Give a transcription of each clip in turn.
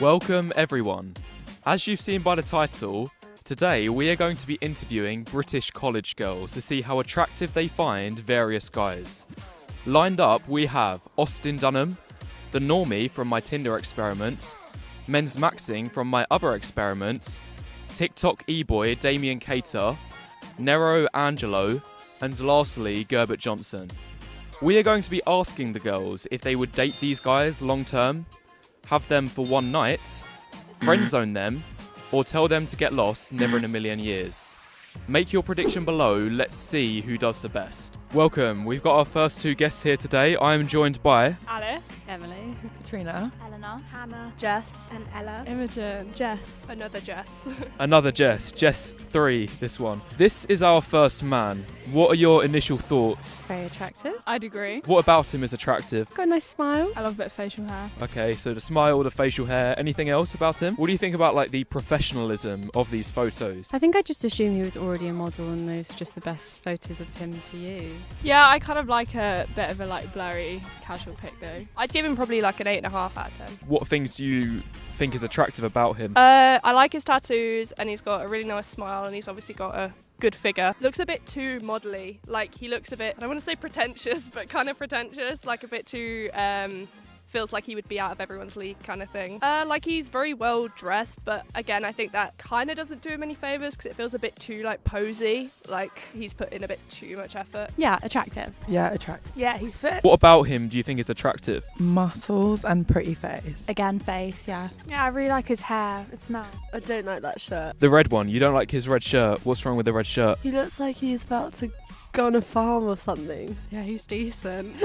Welcome everyone. As you've seen by the title, today we are going to be interviewing British college girls to see how attractive they find various guys. Lined up we have Austin Dunham, the normie from my Tinder experiments, Men's Maxing from my other experiments, TikTok e-boy Damien Cater, Nero Angelo, and lastly Gerbert Johnson. We are going to be asking the girls if they would date these guys long term, have them for one night, friendzone them, or tell them to get lost, never in a million years. Make your prediction below, let's see who does the best. Welcome, we've got our first two guests here today. I am joined by Alice, Emily, Katrina, Eleanor, Hannah, Jess, and Ella. Imogen, Jess. another Jess. another Jess 3, this one. This is our first man. What are your initial thoughts? very attractive. I'd agree. What about him is attractive? Got a nice smile. I love a bit of facial hair. Okay, so the smile, the facial hair, anything else about him? What do you think about like the professionalism of these photos? I think I just assumed he was already a model and those are just the best photos of him to use. Yeah, I kind of like a bit of a like blurry casual pic though. I'd give him probably like an 8.5 out of 10. What things do you think is attractive about him? I like his tattoos and he's got a really nice smile and he's obviously got a good figure. Looks a bit too modelly. Like he looks a bit, I don't want to say pretentious, but kind of pretentious. Like a bit too, feels like he would be out of everyone's league kind of thing. Like he's very well dressed, but again, I think that kind of doesn't do him any favours because it feels a bit too like posy. Like he's put in a bit too much effort. Yeah, attractive. Yeah, attractive. Yeah, he's fit. What about him do you think is attractive? Muscles and pretty face. Again, face, yeah. Yeah, I really like his hair. It's nice. I don't like that shirt. The red one, you don't like his red shirt. What's wrong with the red shirt? He looks like he's about to go on a farm or something. Yeah, he's decent.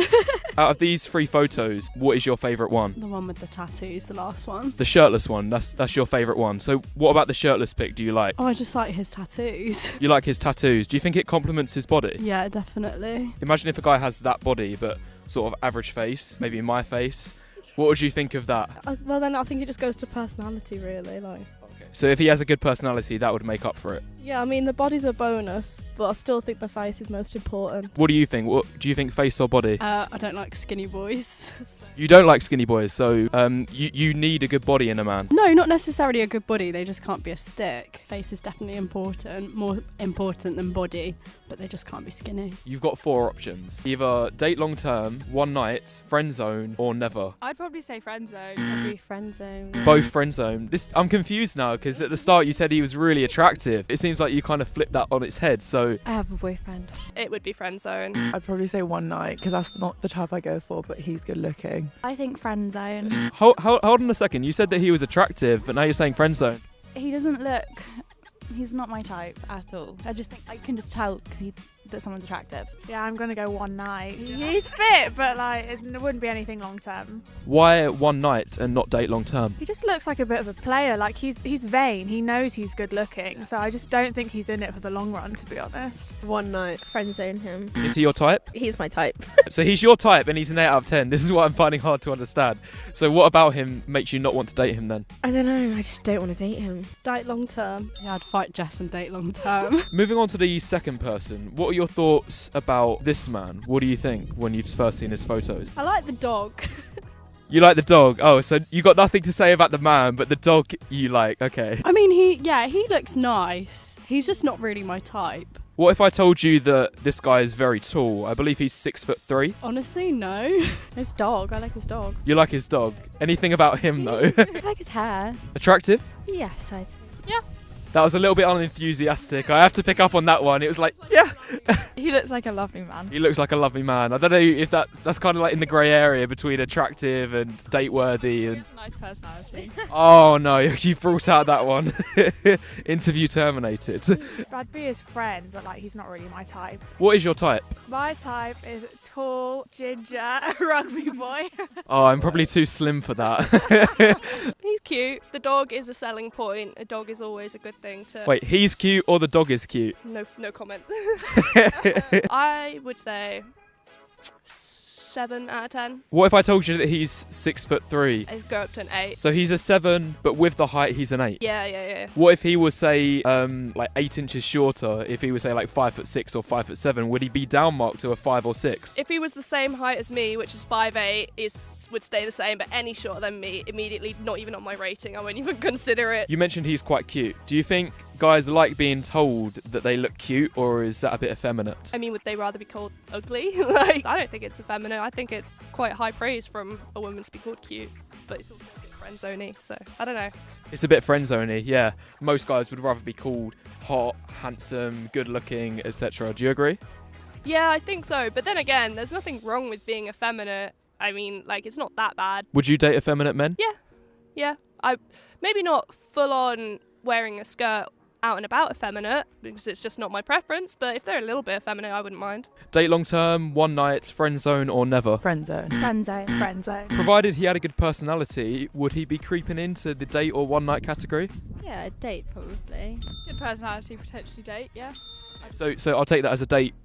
Out of these 3 photos, what is your favourite one? The one with the tattoos, the last one. The shirtless one, that's your favourite one. So what about the shirtless pic do you like? Oh, I just like his tattoos. You like his tattoos. Do you think it complements his body? Yeah, definitely. Imagine if a guy has that body but sort of average face, maybe my face. What would you think of that? Well, then I think it just goes to personality, really. Like, So if he has a good personality, that would make up for it. yeah, I mean the body's a bonus, but I still think the face is most important. What do you think? What do you think, face or body? I don't like skinny boys. You don't like skinny boys, so you need a good body in a man. No, not necessarily a good body. They just can't be a stick. Face is definitely important, more important than body, but they just can't be skinny. You've got 4 options. Either date long term, one night, friend zone, or never. I'd probably say friendzone. Probably friendzone. Both friend zone. I'm confused now because at the start you said he was really attractive. It seems like you kind of flipped that on its head. So I have a boyfriend. It would be friendzone. I'd probably say one night because that's not the type I go for, but he's good looking. I think friendzone. hold on a second. You said that he was attractive, but now you're saying friend zone. He doesn't look, he's not my type at all. I just think I can just tell that someone's attractive. Yeah, I'm gonna go one night. He's fit, but like it wouldn't be anything long term. Why one night and not date long term? He just looks like a bit of a player. Like he's vain. He knows he's good looking. So I just don't think he's in it for the long run, to be honest. One night. Friendzone him. Is he your type? He's my type. So he's your type and he's an 8 out of 10. This is what I'm finding hard to understand. So what about him makes you not want to date him then? I don't know. I just don't want to date him. Date long term. Yeah, I'd fight Jess and date long term. Moving on to the second person, what are your thoughts about this man? What do you think when you've first seen his photos? I like the dog. You like the dog? Oh, so you got nothing to say about the man, but the dog you like. Okay. I mean, he looks nice. He's just not really my type. What if I told you that this guy is very tall? I believe he's 6'3". Honestly, no. His dog, I like his dog. You like his dog? Anything about him though? I like his hair. Attractive? Yes, I'd say. That was a little bit unenthusiastic. I have to pick up on that one. It was like, yeah. He looks like a lovely man. He looks like a lovely man. I don't know if that's kind of like in the grey area between attractive and date worthy. And Nice personality. oh no, you brought out that one. Interview terminated. I'd be his friend, but like he's not really my type. What is your type? My type is tall, ginger, rugby boy. Oh, I'm probably too slim for that. He's cute. The dog is a selling point. A dog is always a good thing to... Wait, he's cute or the dog is cute? No comment. I would say 7 out of 10. What if I told you that he's 6'3"? I'd go up to an 8. So he's a 7, but with the height, he's an 8. Yeah. What if he was, say, like 8 inches shorter? If he was, say, like 5'6" or 5'7", would he be down marked to a 5 or 6? If he was the same height as me, which is 5'8", would stay the same, but any shorter than me, immediately, not even on my rating, I won't even consider it. You mentioned he's quite cute. Do you think guys like being told that they look cute, or is that a bit effeminate? I mean, would they rather be called ugly? Like, I don't think it's effeminate. I think it's quite high praise from a woman to be called cute, but it's also a bit friend-zoney, so I don't know. It's a bit friend-zoney, yeah. Most guys would rather be called hot, handsome, good-looking, etc. Do you agree? Yeah, I think so. But then again, there's nothing wrong with being effeminate. I mean, like, it's not that bad. Would you date effeminate men? Yeah. I maybe not full-on wearing a skirt out and about effeminate, because it's just not my preference, but if they're a little bit effeminate, I wouldn't mind. Date long-term, one night, friend zone or never? Friendzone. Friendzone. Provided he had a good personality, would he be creeping into the date or one night category? Yeah, a date probably. Good personality, potentially date, yeah. So I'll take that as a date.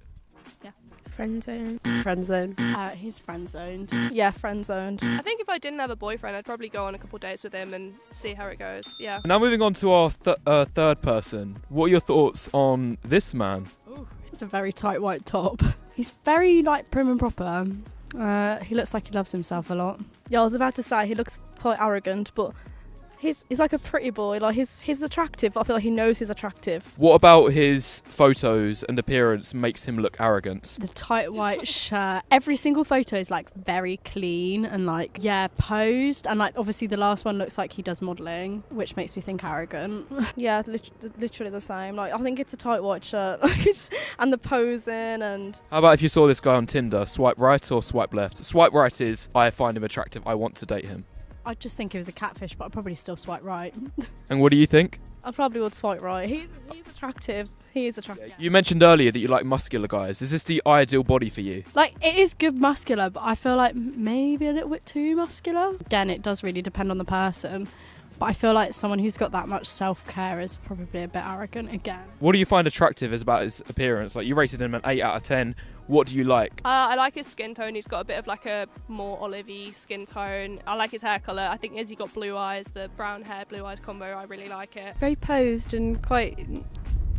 Friendzone. Friendzone. He's friend-zoned. Yeah, friend-zoned. I think if I didn't have a boyfriend, I'd probably go on a couple dates with him and see how it goes. Yeah. Now moving on to our third person. What are your thoughts on this man? It's a very tight white top. He's very, like, prim and proper. He looks like he loves himself a lot. Yeah, I was about to say, he looks quite arrogant, but he's like a pretty boy. Like, he's attractive, but I feel like he knows he's attractive. What about his photos and appearance makes him look arrogant? The tight white shirt. Every single photo is, like, very clean and, like, yeah, posed. And, like, obviously the last one looks like he does modelling, which makes me think arrogant. Yeah, literally the same. Like, I think it's a tight white shirt. And the posing and... How about if you saw this guy on Tinder, swipe right or swipe left? Swipe right is, I find him attractive, I want to date him. I just think he was a catfish, but I'd probably still swipe right. And what do you think? I probably would swipe right. He's attractive. He is attractive. You mentioned earlier that you like muscular guys. Is this the ideal body for you? Like, it is good muscular, but I feel like maybe a little bit too muscular. Again, it does really depend on the person. But I feel like someone who's got that much self-care is probably a bit arrogant again. What do you find attractive about his appearance? Like, you rated him an 8 out of 10. What do you like? I like his skin tone. He's got a bit of like a more olivey skin tone. I like his hair colour. I think as he got blue eyes, the brown hair, blue eyes combo, I really like it. Very posed and quite,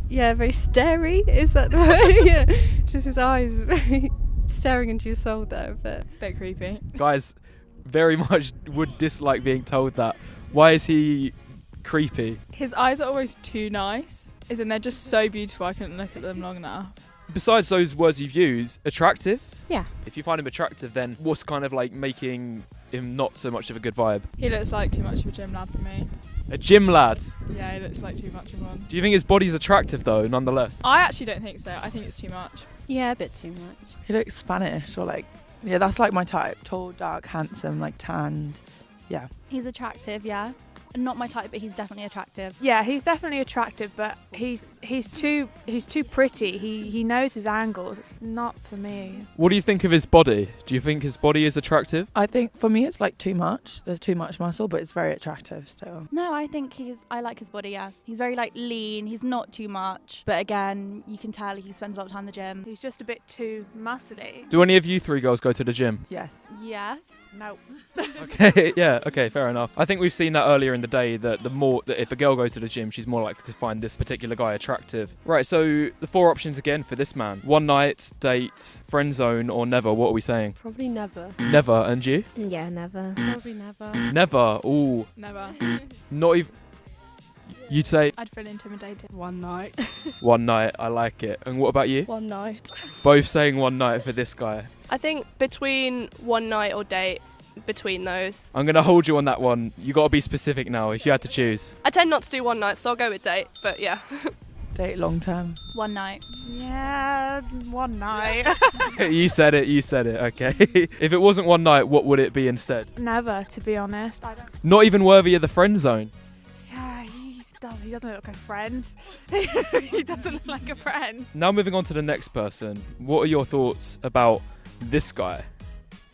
yeah, very starey. Is that the word? Yeah, just his eyes very staring into your soul there a bit. Bit creepy. Guys very much would dislike being told that. Why is he creepy? His eyes are always too nice. As in, they're just so beautiful, I couldn't look at them long enough. Besides those words you've used, attractive? Yeah. If you find him attractive, then what's kind of like making him not so much of a good vibe? He looks like too much of a gym lad for me. A gym lad? Yeah, he looks like too much of one. Do you think his body's attractive though, nonetheless? I actually don't think so. I think it's too much. Yeah, a bit too much. He looks Spanish or like, yeah, that's like my type. Tall, dark, handsome, like tanned. Yeah. He's attractive, yeah. Not my type, but he's definitely attractive. Yeah, he's definitely attractive, but he's too pretty. He knows his angles. It's not for me. What do you think of his body? Do you think his body is attractive? I think for me it's like too much. There's too much muscle, but it's very attractive still. No, I think I like his body, yeah. He's very like lean, he's not too much. But again, you can tell he spends a lot of time in the gym. He's just a bit too muscly. Do any of you three girls go to the gym? Yes. Yes. No. Okay, yeah, okay, fair enough. I think we've seen that earlier in the day that that if a girl goes to the gym, she's more likely to find this particular guy attractive. Right, so the 4 options again for this man. One night, date, friend zone, or never. What are we saying? Probably never. Never, and you? Yeah, never. Probably never. Never. Ooh. Never. Not even. You'd say I'd feel intimidated. One night. one night. I like it. And what about you? One night. Both saying one night for this guy. I think between one night or date, between those. I'm gonna hold you on that one. You gotta be specific now. If you had to choose. I tend not to do one night, so I'll go with date. But yeah. Date long term. One night. Yeah, one night. You said it. Okay. If it wasn't one night, what would it be instead? Never, to be honest. I don't. Not even worthy of the friend zone. Yeah, he doesn't look like a friend. He doesn't look like a friend. Now moving on to the next person. What are your thoughts about this guy?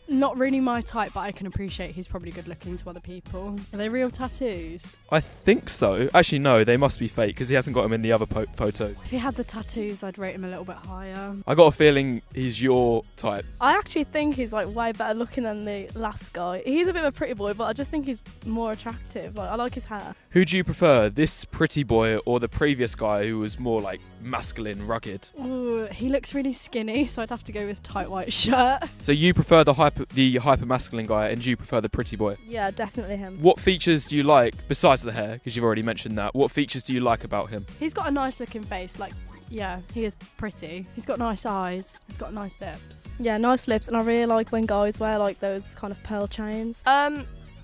Not really my type, but I can appreciate he's probably good looking to other people. Are they real tattoos? I think so. Actually, no, they must be fake because he hasn't got them in the other photos. If he had the tattoos, I'd rate him a little bit higher. I got a feeling he's your type. I actually think he's like way better looking than the last guy. He's a bit of a pretty boy, but I just think he's more attractive. Like, I like his hair. Who do you prefer, this pretty boy or the previous guy who was more like masculine, rugged? Ooh, he looks really skinny, so I'd have to go with tight white shirt. So you prefer the hyper masculine guy, and you prefer the pretty boy? Yeah, definitely him. What features do you like besides the hair? Because you've already mentioned that. What features do you like about him? He's got a nice looking face, like, yeah, he is pretty. He's got nice eyes. He's got nice lips. Yeah, nice lips, and I really like when guys wear like those kind of pearl chains.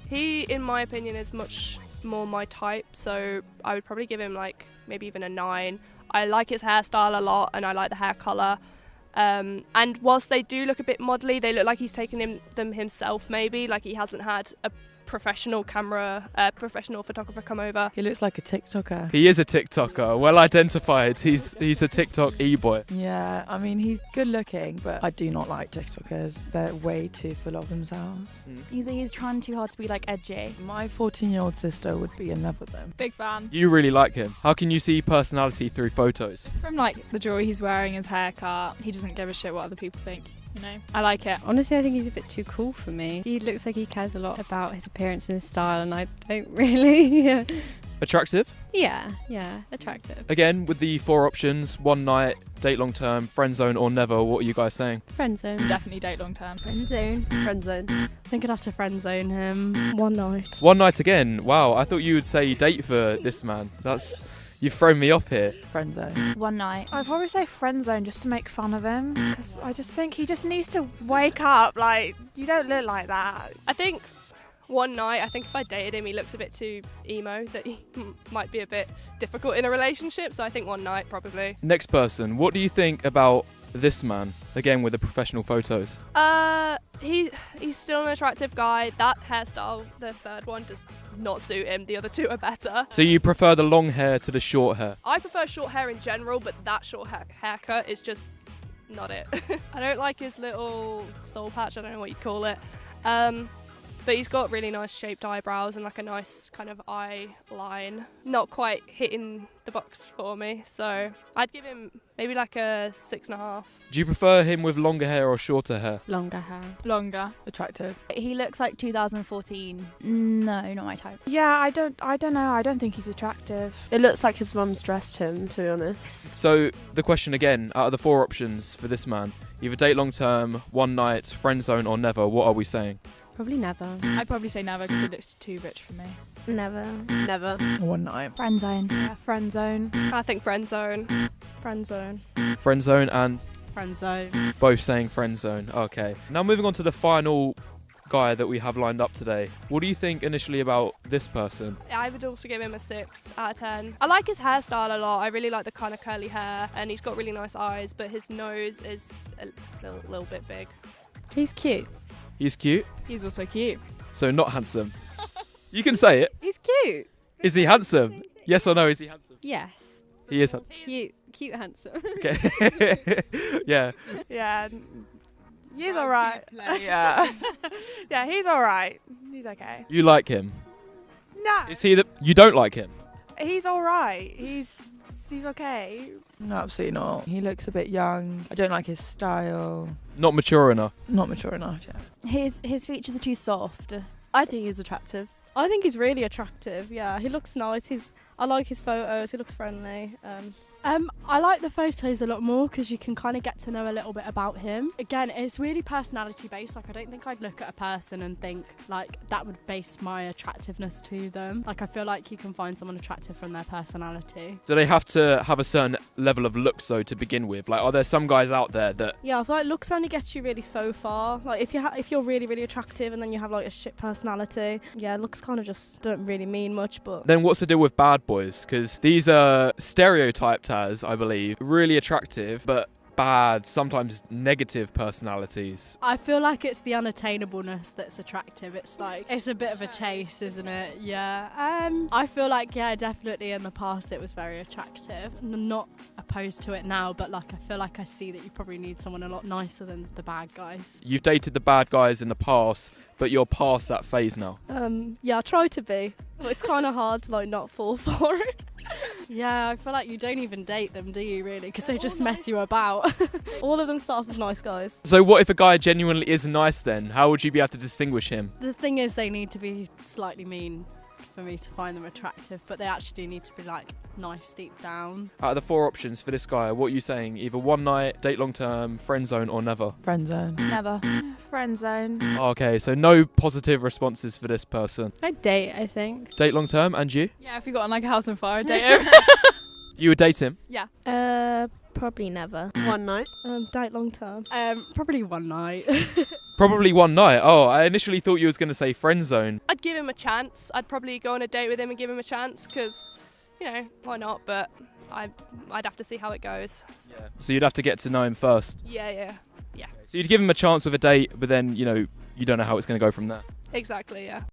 He, in my opinion, is much more my type, so I would probably give him like maybe even a 9. I like his hairstyle a lot, and I like the hair colour. And whilst they do look a bit modelly, they look like he's taken them himself maybe, like he hasn't had a professional photographer come over. He looks like a TikToker. He is a TikToker, well identified. He's a TikTok e-boy. Yeah, I mean, he's good looking, but I do not like TikTokers. They're way too full of themselves. He's trying too hard to be like edgy. My 14-year-old sister would be in love with him. Big fan. You really like him. How can you see personality through photos? From like the jewelry he's wearing, his haircut, he doesn't give a shit what other people think. You know, I like it. Honestly, I think he's a bit too cool for me. He looks like he cares a lot about his appearance and his style, and I don't really. Yeah. Attractive? Yeah, attractive. Again, with the 4 options, one night, date long term, friend zone or never, what are you guys saying? Friendzone. Definitely date long term. Friendzone. Friendzone. I think I'd have to friend zone him. One night. One night again. Wow, I thought you would say date for this man. You've thrown me off here. Friendzone. One night. I'd probably say friend zone just to make fun of him, because I just think he just needs to wake up. Like, you don't look like that. I think one night, I think if I dated him, he looks a bit too emo, that he might be a bit difficult in a relationship, so I think one night probably. Next person, what do you think about this man? Again, with the professional photos. He's still an attractive guy. That hairstyle, the third one, does not suit him. The other 2 are better. So you prefer the long hair to the short hair? I prefer short hair in general, but that short haircut is just not it. I don't like his little soul patch, I don't know what you'd call it. But he's got really nice shaped eyebrows and like a nice kind of eye line. Not quite hitting the box for me, so I'd give him maybe like a 6.5. Do you prefer him with longer hair or shorter hair? Longer hair. Longer. Attractive. He looks like 2014. No, not my type. Yeah, I don't know. I don't think he's attractive. It looks like his mum's dressed him, to be honest. So the question again, out of the 4 options for this man, either date long term, one night, friend zone or never, what are we saying? Probably never. I'd probably say never because it looks too rich for me. Never. Never. One night. Friend zone. Yeah, friend zone. I think friend zone. Friend zone. Friend zone and Friend zone. both saying friend zone. Okay. Now moving on to the final guy that we have lined up today. What do you think initially about this person? I would also give him a 6 out of 10. I like his hairstyle a lot. I really like the kind of curly hair, and he's got really nice eyes, but his nose is a little bit big. He's cute. He's cute, He's also cute. so not handsome. You can say it. He's cute. Is he handsome? Yes or no, is he handsome? Yes. He is handsome. Cute, handsome. Okay. Yeah. Yeah. He's alright. Yeah. Yeah, he's alright. He's okay. You like him? No. Is he you don't like him? He's alright. He's okay. No, absolutely not. He looks a bit young. I don't like his style. Not mature enough. Not mature enough, yeah. His features are too soft. I think he's attractive. I think he's really attractive. Yeah, he looks nice. I like his photos. He looks friendly. I like the photos a lot more because you can kind of get to know a little bit about him. Again, it's really personality based. Like, I don't think I'd look at a person and think like that would base my attractiveness to them. Like, I feel like you can find someone attractive from their personality. Do they have to have a certain level of looks though to begin with? Like, are there some guys out there that? Yeah, I feel like looks only gets you really so far. Like if you're really really attractive and then you have like a shit personality, yeah, looks kind of just don't really mean much. But Then what's the deal with bad boys? Because these are stereotyped as, I believe, really attractive, but bad, sometimes negative personalities? I feel like it's the unattainableness that's attractive. It's like, it's a bit of a chase, isn't it? Yeah. I feel like, yeah, definitely in the past it was very attractive. I'm not opposed to it now, but like I feel like I see that you probably need someone a lot nicer than the bad guys. You've dated the bad guys in the past, but you're past that phase now. Yeah, I try to be, but it's kind of hard to like not fall for it. Yeah, I feel like you don't even date them, do you, really? Because they just mess you about. All of them start off as nice guys. So what if a guy genuinely is nice then? How would you be able to distinguish him? The thing is, they need to be slightly mean for me to find them attractive, but they actually do need to be like nice deep down. Out of the 4 options for this guy, what are you saying? Either one night, date long term, friend zone, or never? Friendzone. Never. Friendzone. Okay, so no positive responses for this person. I'd date, I think. Date long term, and you? Yeah, if you got on like a house on fire, date him. You would date him? Yeah. Probably never. One night. Date long term. Probably one night. Probably one night. Oh, I initially thought you was going to say friend zone. I'd give him a chance. I'd probably go on a date with him and give him a chance because, you know, why not? But I'd have to see how it goes. Yeah. So you'd have to get to know him first. Yeah. So you'd give him a chance with a date, but then, you know, you don't know how it's going to go from there. Exactly, yeah.